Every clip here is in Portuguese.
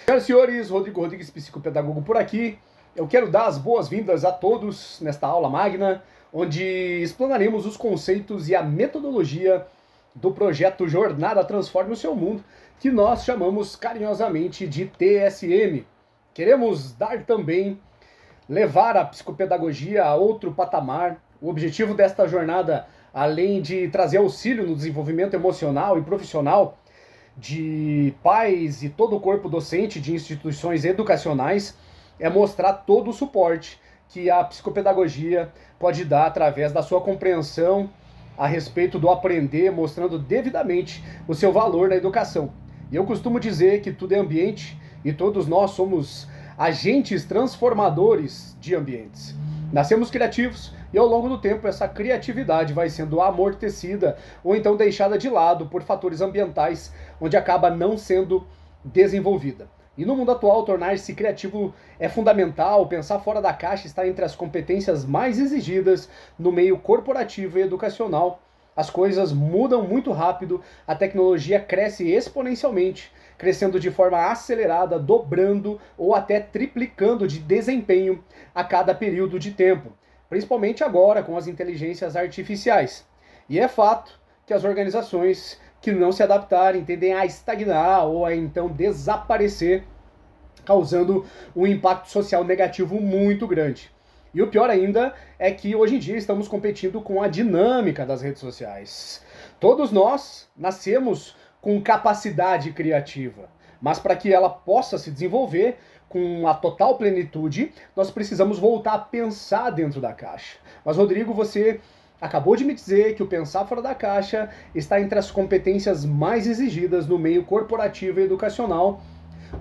Senhoras e senhores, Rodrigo Rodrigues, psicopedagogo por aqui. Eu quero dar as boas-vindas a todos nesta aula magna, onde explanaremos os conceitos e a metodologia do projeto Jornada Transforme o Seu Mundo, que nós chamamos carinhosamente de TSM. Queremos levar a psicopedagogia a outro patamar. O objetivo desta jornada, além de trazer auxílio no desenvolvimento emocional e profissional de pais e todo o corpo docente de instituições educacionais, é mostrar todo o suporte que a psicopedagogia pode dar através da sua compreensão a respeito do aprender, mostrando devidamente o seu valor na educação. E eu costumo dizer que tudo é ambiente e todos nós somos agentes transformadores de ambientes. Nascemos criativos e ao longo do tempo essa criatividade vai sendo amortecida ou então deixada de lado por fatores ambientais, onde acaba não sendo desenvolvida. E no mundo atual, tornar-se criativo é fundamental, pensar fora da caixa está entre as competências mais exigidas no meio corporativo e educacional. As coisas mudam muito rápido, a tecnologia cresce exponencialmente, crescendo de forma acelerada, dobrando ou até triplicando de desempenho a cada período de tempo, principalmente agora com as inteligências artificiais. E é fato que as organizações que não se adaptarem tendem a estagnar ou a então desaparecer, causando um impacto social negativo muito grande. E o pior ainda é que hoje em dia estamos competindo com a dinâmica das redes sociais. Todos nós nascemos com capacidade criativa, mas para que ela possa se desenvolver com a total plenitude, nós precisamos voltar a pensar dentro da caixa. Mas, Rodrigo, você acabou de me dizer que o pensar fora da caixa está entre as competências mais exigidas no meio corporativo e educacional.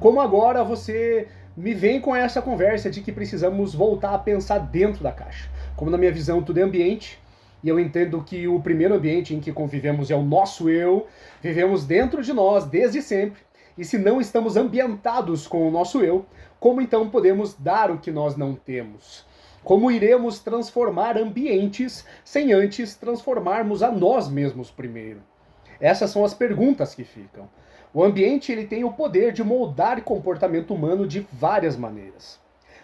Como agora você me vem com essa conversa de que precisamos voltar a pensar dentro da caixa? Como na minha visão tudo é ambiente, e eu entendo que o primeiro ambiente em que convivemos é o nosso eu, vivemos dentro de nós desde sempre, e se não estamos ambientados com o nosso eu, como então podemos dar o que nós não temos? Como iremos transformar ambientes sem antes transformarmos a nós mesmos primeiro? Essas são as perguntas que ficam. O ambiente ele tem o poder de moldar o comportamento humano de várias maneiras,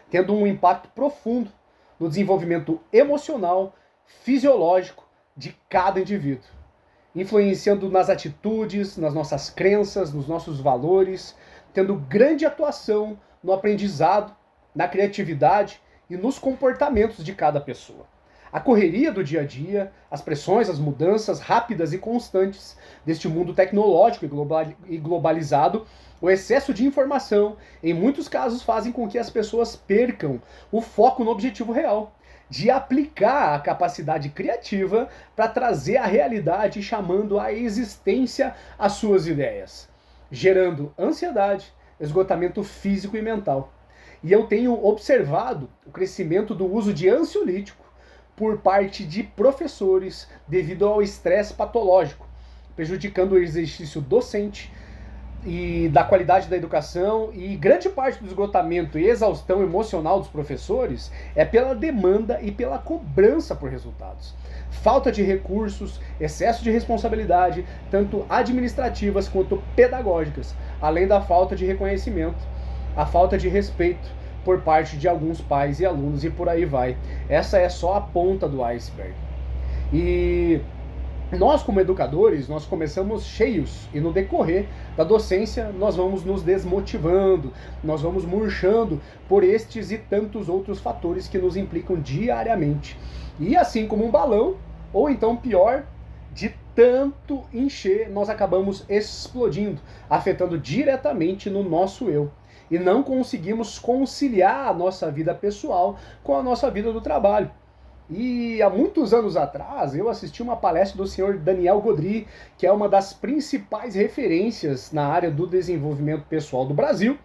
tendo um impacto profundo no desenvolvimento emocional, fisiológico de cada indivíduo, influenciando nas atitudes, nas nossas crenças, nos nossos valores, tendo grande atuação no aprendizado, na criatividade e nos comportamentos de cada pessoa. A correria do dia a dia, as pressões, as mudanças rápidas e constantes deste mundo tecnológico e globalizado, o excesso de informação, em muitos casos fazem com que as pessoas percam o foco no objetivo real, de aplicar a capacidade criativa para trazer a realidade, chamando à existência as suas ideias, gerando ansiedade, esgotamento físico e mental. E eu tenho observado o crescimento do uso de ansiolítico por parte de professores devido ao estresse patológico, prejudicando o exercício docente e da qualidade da educação, e grande parte do esgotamento e exaustão emocional dos professores é pela demanda e pela cobrança por resultados. Falta de recursos, excesso de responsabilidade, tanto administrativas quanto pedagógicas, além da falta de reconhecimento, a falta de respeito por parte de alguns pais e alunos e por aí vai. Essa é só a ponta do iceberg. E nós, como educadores, nós começamos cheios e no decorrer da docência nós vamos nos desmotivando, nós vamos murchando por estes e tantos outros fatores que nos implicam diariamente. E assim como um balão, ou então pior, de tanto encher, nós acabamos explodindo, afetando diretamente no nosso eu. E não conseguimos conciliar a nossa vida pessoal com a nossa vida do trabalho. E há muitos anos atrás, eu assisti uma palestra do senhor Daniel Godry, que é uma das principais referências na área do desenvolvimento pessoal do Brasil,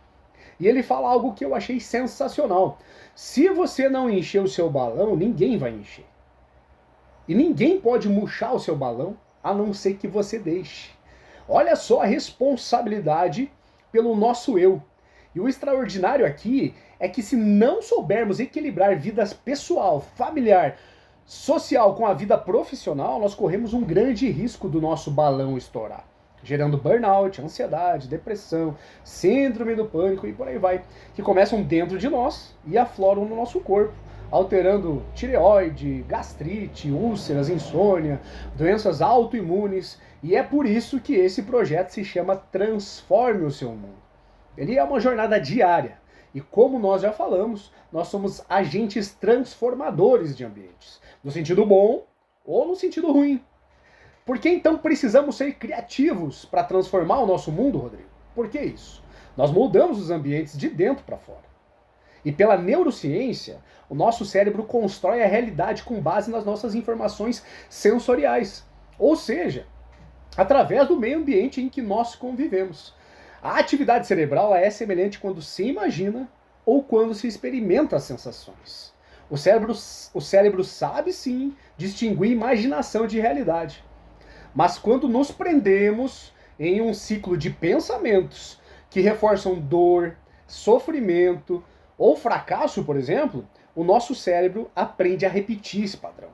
e ele fala algo que eu achei sensacional. Se você não encher o seu balão, ninguém vai encher. E ninguém pode murchar o seu balão, a não ser que você deixe. Olha só a responsabilidade pelo nosso eu. E o extraordinário aqui é que se não soubermos equilibrar vida pessoal, familiar, social com a vida profissional, nós corremos um grande risco do nosso balão estourar. gerando burnout, ansiedade, depressão, síndrome do pânico e por aí vai, que começam dentro de nós e afloram no nosso corpo, alterando tireoide, gastrite, úlceras, insônia, doenças autoimunes, e é por isso que esse projeto se chama Transforme o Seu Mundo. Ele é uma jornada diária, e como nós já falamos, nós somos agentes transformadores de ambientes, no sentido bom ou no sentido ruim. Por que então precisamos ser criativos para transformar o nosso mundo, Rodrigo? Por que isso? Nós moldamos os ambientes de dentro para fora. E pela neurociência, o nosso cérebro constrói a realidade com base nas nossas informações sensoriais. Ou seja, através do meio ambiente em que nós convivemos. A atividade cerebral é semelhante quando se imagina ou quando se experimenta as sensações. O cérebro sabe sim distinguir imaginação de realidade. Mas quando nos prendemos em um ciclo de pensamentos que reforçam dor, sofrimento ou fracasso, por exemplo, o nosso cérebro aprende a repetir esse padrão.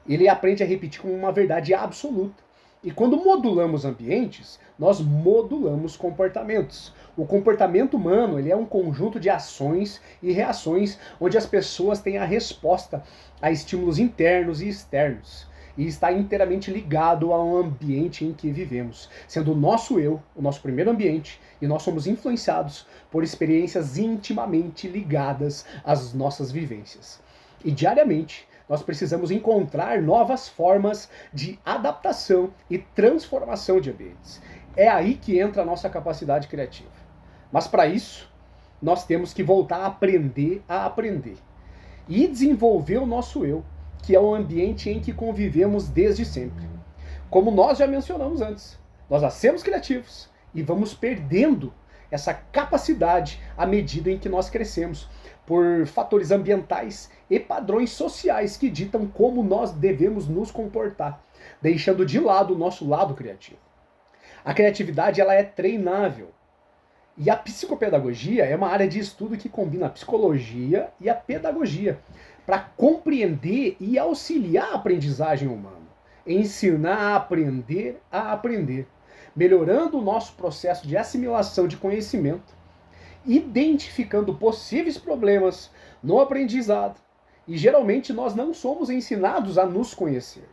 Ele aprende a repetir como uma verdade absoluta. E quando modulamos ambientes, nós modulamos comportamentos. O comportamento humano ele é um conjunto de ações e reações onde as pessoas têm a resposta a estímulos internos e externos. E está inteiramente ligado ao ambiente em que vivemos, sendo o nosso eu, o nosso primeiro ambiente, e nós somos influenciados por experiências intimamente ligadas às nossas vivências. E diariamente, nós precisamos encontrar novas formas de adaptação e transformação de ambientes. É aí que entra a nossa capacidade criativa. Mas para isso, nós temos que voltar a aprender e desenvolver o nosso eu, que é o ambiente em que convivemos desde sempre. Como nós já mencionamos antes, nós nascemos criativos e vamos perdendo essa capacidade à medida em que nós crescemos, por fatores ambientais e padrões sociais que ditam como nós devemos nos comportar, deixando de lado o nosso lado criativo. A criatividade ela é treinável. E a psicopedagogia é uma área de estudo que combina a psicologia e a pedagogia para compreender e auxiliar a aprendizagem humana, ensinar a aprender, melhorando o nosso processo de assimilação de conhecimento, identificando possíveis problemas no aprendizado. E geralmente nós não somos ensinados a nos conhecer,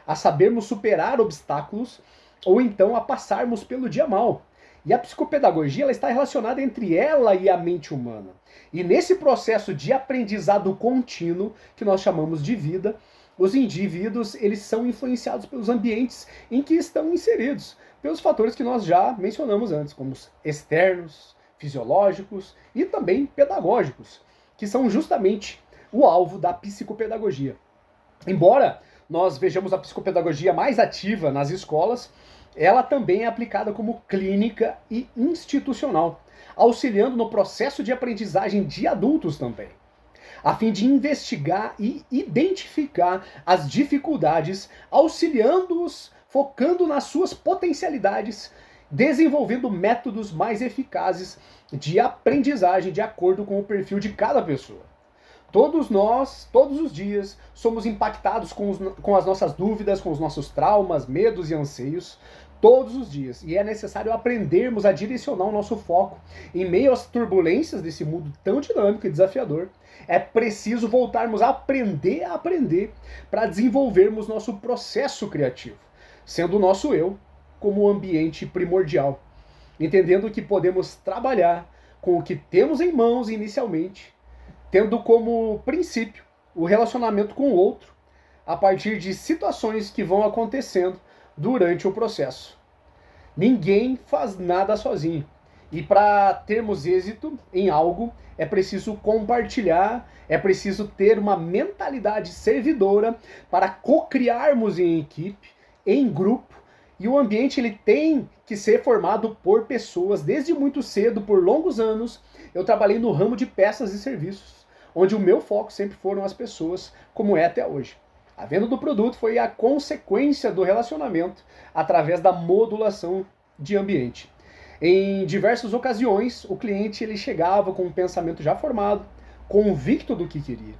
a sabermos superar obstáculos ou então a passarmos pelo dia mal. E a psicopedagogia ela está relacionada entre ela e a mente humana. E nesse processo de aprendizado contínuo, que nós chamamos de vida, os indivíduos eles são influenciados pelos ambientes em que estão inseridos, pelos fatores que nós já mencionamos antes, como os externos, fisiológicos e também pedagógicos, que são justamente o alvo da psicopedagogia. Embora nós vejamos a psicopedagogia mais ativa nas escolas, ela também é aplicada como clínica e institucional, auxiliando no processo de aprendizagem de adultos também, a fim de investigar e identificar as dificuldades, auxiliando-os, focando nas suas potencialidades, desenvolvendo métodos mais eficazes de aprendizagem de acordo com o perfil de cada pessoa. Todos nós, todos os dias, somos impactados com as nossas dúvidas, com os nossos traumas, medos e anseios, todos os dias. E é necessário aprendermos a direcionar o nosso foco em meio às turbulências desse mundo tão dinâmico e desafiador. É preciso voltarmos a aprender para desenvolvermos nosso processo criativo, sendo o nosso eu como o ambiente primordial, entendendo que podemos trabalhar com o que temos em mãos inicialmente, tendo como princípio o relacionamento com o outro a partir de situações que vão acontecendo durante o processo. Ninguém faz nada sozinho. E para termos êxito em algo, é preciso compartilhar, é preciso ter uma mentalidade servidora para co-criarmos em equipe, em grupo. E o ambiente ele tem que ser formado por pessoas. Desde muito cedo, por longos anos, eu trabalhei no ramo de peças e serviços, onde o meu foco sempre foram as pessoas, como é até hoje. A venda do produto foi a consequência do relacionamento através da modulação de ambiente. Em diversas ocasiões, o cliente ele chegava com um pensamento já formado, convicto do que queria.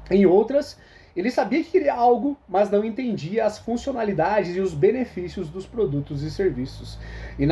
Em outras, Ele sabia que queria algo, mas não entendia as funcionalidades e os benefícios dos produtos e serviços. E